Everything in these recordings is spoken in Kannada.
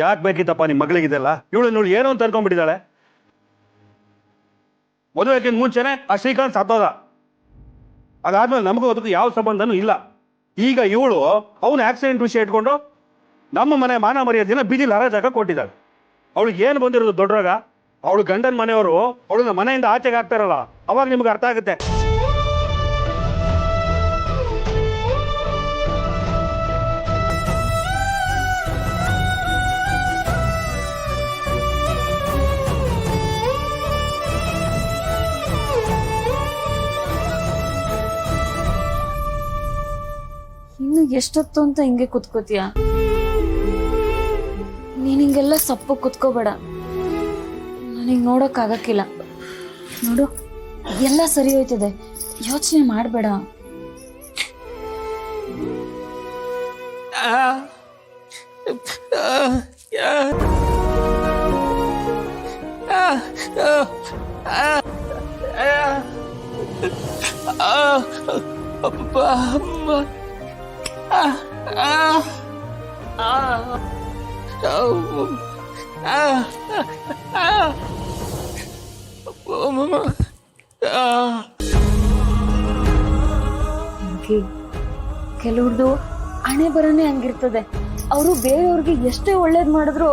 ಯಾಕೆ ಬೇಕಿತ್ತಪ್ಪ ನಿಮ್ಮ ಮಗಳಿಗಿದೆಲ್ಲ? ಇವಳು ನೋಡಿ ಏನೋ ಅಂತ ಅನ್ಕೊಂಡ್ಬಿಟ್ಟಿದ್ದಾಳೆ. ಮದುವೆಗಿಂತ ಮುಂಚೆನೆ ಆ ಶ್ರೀಕಾಂತ್ ಸತ್ತೋದ. ಅದಾದ್ಮೇಲೆ ನಮಗೂ ಅದಕ್ಕೆ ಯಾವ ಸಂಬಂಧನೂ ಇಲ್ಲ. ಈಗ ಇವಳು ಅವನ ಆಕ್ಸಿಡೆಂಟ್ ವಿಷಯ ಇಟ್ಕೊಂಡು ನಮ್ಮ ಮನೆ ಮಾನ ಮರ್ಯಾದೆನ ಬೀದಿಲಿ ಹರಾಜಾಗ ಕೊಟ್ಟಿದ್ದಾಳೆ. ಅವಳಿಗೆ ಏನು ಬಂದಿರೋದು ದೊಡ್ಡರಾಗ? ಅವಳು ಗಂಡನ ಮನೆಯವರು ಅವಳನ್ನ ಮನೆಯಿಂದ ಆಚೆಗೆ ಹಾಕ್ತಾರಲ್ಲ, ಅವಾಗ ನಿಮ್ಗೆ ಅರ್ಥ ಆಗುತ್ತೆ. ಇನ್ನು ಎಷ್ಟೊತ್ತು ಅಂತ ಹಿಂಗೆ ಕುತ್ಕೋತೀಯ? ನೀನ್ ಹಿಂಗೆಲ್ಲ ಸಪ್ಪು ಕುತ್ಕೋಬೇಡ, ನನಗೆ ನೋಡಕ್ ಆಗಕ್ಕಿಲ್ಲ. ನೋಡು, ಎಲ್ಲ ಸರಿ ಹೋಯ್ತದೆ, ಯೋಚನೆ ಮಾಡಬೇಡ. ಕೆಲವ್ರದ್ದು ಹಣೆ ಬರನೇ ಹಂಗಿರ್ತದೆ. ಅವರು ಬೇರೆಯವ್ರಿಗೆ ಎಷ್ಟೇ ಒಳ್ಳೇದ್ ಮಾಡಿದ್ರು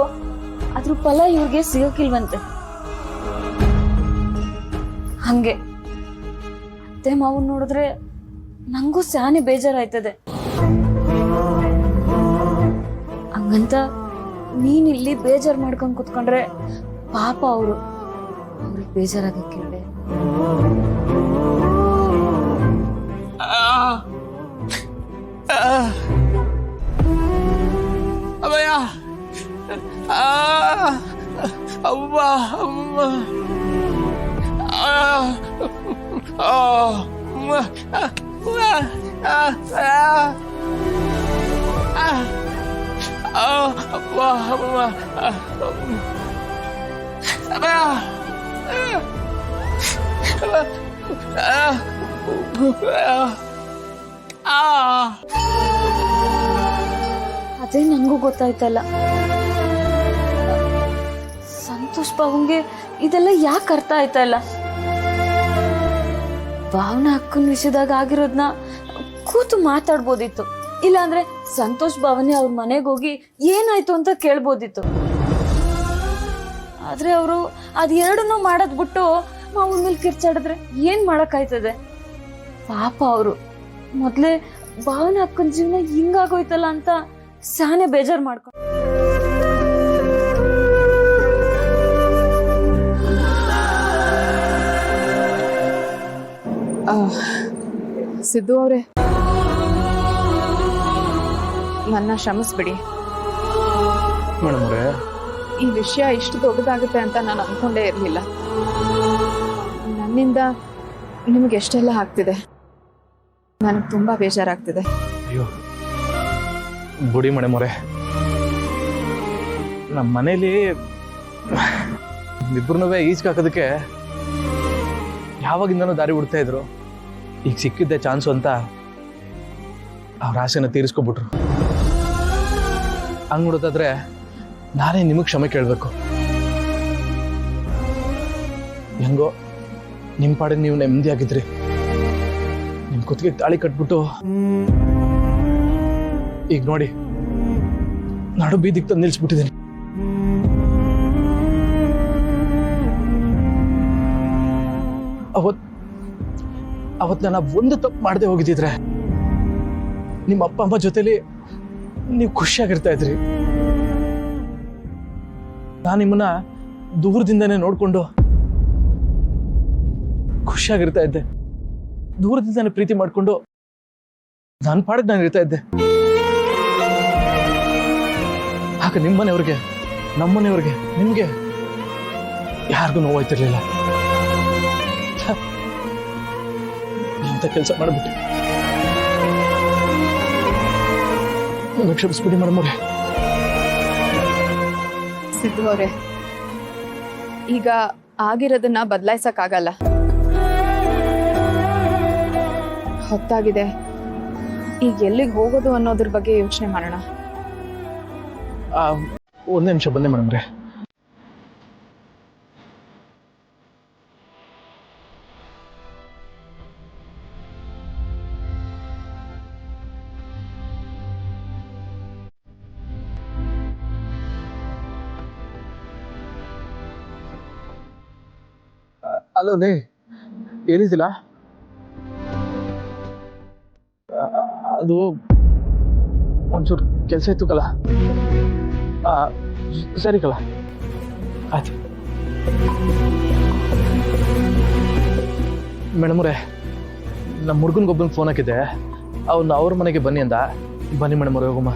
ಅದ್ರ ಫಲ ಇವ್ರಿಗೆ ಸಿಗೋಕಿಲ್ವಂತೆ. ಹಂಗೆ ಅತ್ತೆ ಮಾವನ್ ನೋಡಿದ್ರೆ ನಂಗೂ ಸ್ಯಾನೆ ಬೇಜಾರಾಯ್ತದೆ. ಹಂಗಂತ ನೀನ್ ಇಲ್ಲಿ ಬೇಜಾರ್ ಮಾಡ್ಕೊಂಡ್ ಕುತ್ಕೊಂಡ್ರೆ ಪಾಪ ಅವ್ರಿಗೆ ಬೇಜಾರಾಗಕ್ಕಿಲ್ವೇ? ಅಮ್ಮಯ್ಯ, ಅಮ್ಮ ಅಮ್ಮ, ಅಮ್ಮ ಅಮ್ಮ, ಅದೇ ನಂಗೂ ಗೊತ್ತಾಯ್ತಲ್ಲ. ಸಂತೋಷ್ ಬಾವಂಗೆ ಇದೆಲ್ಲ ಯಾಕೆ ಅರ್ಥ ಆಯ್ತಾ ಇಲ್ಲ? ಭಾವನಾ ಅಕ್ಕನ ವಿಷಯದಾಗ ಆಗಿರೋದ್ನ ಕೂತು ಮಾತಾಡ್ಬೋದಿತ್ತು. ಇಲ್ಲಾಂದ್ರೆ ಸಂತೋಷ್ ಭಾವನೆ ಅವ್ರ ಮನೆಗೆ ಹೋಗಿ ಏನಾಯ್ತು ಅಂತ ಕೇಳ್ಬೋದಿತ್ತು. ಆದ್ರೆ ಅವರು ಅದೆರಡನ್ನೂ ಮಾಡೋದ್ ಬಿಟ್ಟು ಮಾವನ ಮೇಲೆ ಕಿರ್ಚಾಡಿದ್ರೆ ಏನ್ ಮಾಡಕ್ಕಾಯ್ತದೆ? ಪಾಪ ಅವರು ಮೊದ್ಲೇ ಭಾವನಾ ಅಕ್ಕನ ಜೀವನ ಹಿಂಗಾಗೋಯ್ತಲ್ಲ ಅಂತ ಸಾನೆ ಬೇಜಾರ್ ಮಾಡ್ಕೊಂಡು. ಸಿದ್ದು ಅವರೇ, ನನ್ನ ಕ್ಷಮಿಸ್ಬಿಡಿ. ಮೇಡಮ್ ಅವರೇ, ಈ ವಿಷಯ ಇಷ್ಟು ದೊಡ್ಡದಾಗುತ್ತೆ ಅಂತ ನಾನು ಅನ್ಕೊಂಡೇ ಇರಲಿಲ್ಲ. ನನ್ನಿಂದ ನಿಮ್ಗೆ ಎಷ್ಟೆಲ್ಲ ಆಗ್ತಿದೆ, ನನಗೆ ತುಂಬಾ ಬೇಜಾರಾಗ್ತಿದೆ. ಅಯ್ಯೋ ಬುಡಿ ಮೇಡಮ್ ಅವರೇ, ನಮ್ಮ ಮನೇಲಿ ಇಬ್ಬರನ್ನೂ ಈಚೆಗೆ ಹಾಕೋದಕ್ಕೆ ಯಾವಾಗಿಂದನೂ ದಾರಿ ಬಿಡ್ತಾ ಇದ್ರು. ಈಗ ಸಿಕ್ಕಿದ್ದೆ ಚಾನ್ಸು ಅಂತ ಅವ್ರ ಆಸೆನ ತೀರಿಸ್ಕೊಬಿಟ್ರು. ಹಂಗೆ ನೋಡೋದಾದ್ರೆ ನಾನೇ ನಿಮಗೆ ಕ್ಷಮೆ ಕೇಳಬೇಕು. ಹೆಂಗೋ ನಿಮ್ಮ ಪಾಡಿಗೆ ನೀವು ನೆಮ್ಮದಿಯಾಗಿದ್ರಿ. ನಿಮ್ಮ ಕುತ್ತಿಗೆ ತಾಳಿ ಕಟ್ಬಿಟ್ಟು ಈಗ ನೋಡಿ ನಡು ಬೀದಿಗೆ ತಂದು ನಿಲ್ಸ್ಬಿಟ್ಟಿದ್ದೀನಿ. ಅವತ್ತು ನಾನು ಒಂದು ತಪ್ಪು ಮಾಡದೆ ಹೋಗಿದ್ದಿದ್ರೆ ನಿಮ್ಮ ಅಪ್ಪ ಅಮ್ಮ ಜೊತೆಲಿ ನೀವು ಖುಷಿಯಾಗಿರ್ತಾ ಇದ್ರಿ. ನಾನು ನಿಮ್ಮನ್ನ ದೂರದಿಂದನೇ ನೋಡ್ಕೊಂಡು ಖುಷಿಯಾಗಿರ್ತಾ ಇದ್ದೆ. ದೂರದಿಂದನೇ ಪ್ರೀತಿ ಮಾಡ್ಕೊಂಡು ನನ್ನ ಪಾಡಿಗೆ ನಾನು ಇರ್ತಾ ಇದ್ದೆ. ಆಗ ನಿಮ್ಮನೆಯವ್ರಿಗೆ, ನಮ್ಮನೆಯವ್ರಿಗೆ, ನಿಮ್ಗೆ ಯಾರಿಗೂ ನೋವಾಯ್ತಿರ್ಲಿಲ್ಲ. ಎಂತ ಕೆಲಸ ಮಾಡ್ಬಿಟ್ಟೆ. ನನ್ನ ಕ್ಷಮಿಸ್ಬಿಡಿ ಮೇಡಮ್ ಅವರೇ. ಸಿದ್ದು ಅವರೇ, ಈಗ ಆಗಿರೋದನ್ನ ಬದಲಾಯಿಸಕ್ಕಾಗಲ್ಲ. ಹೊತ್ತಾಗಿದೆ, ಈಗ ಎಲ್ಲಿಗೆ ಹೋಗೋದು ಅನ್ನೋದ್ರ ಬಗ್ಗೆ ಯೋಚನೆ ಮಾಡೋಣ. ಒಂದೇ ನಿಮಿಷ ಬಂದೆ ಮೇಡಮ್ ರೇ. ಅಲೋ ಲೇ, ಏನಿದಿಲ್ಲ? ಅದು ಒಂಚೂರು ಕೆಲಸ ಇತ್ತು ಕಲ. ಸರಿ ಕಲ, ಆಯ್ತು. ಮೇಡಮ್ರೆ, ನಮ್ಮ ಹುಡುಗನಿಗೊಬ್ಬನಿಗೆ ಫೋನ್ ಹಾಕಿದ್ದೆ. ಅವ್ರ ಮನೆಗೆ ಬನ್ನಿ ಅಂದ. ಬನ್ನಿ ಮೇಡಮ್ ಅವ್ರೆ, ಹೋಗಮ್ಮ.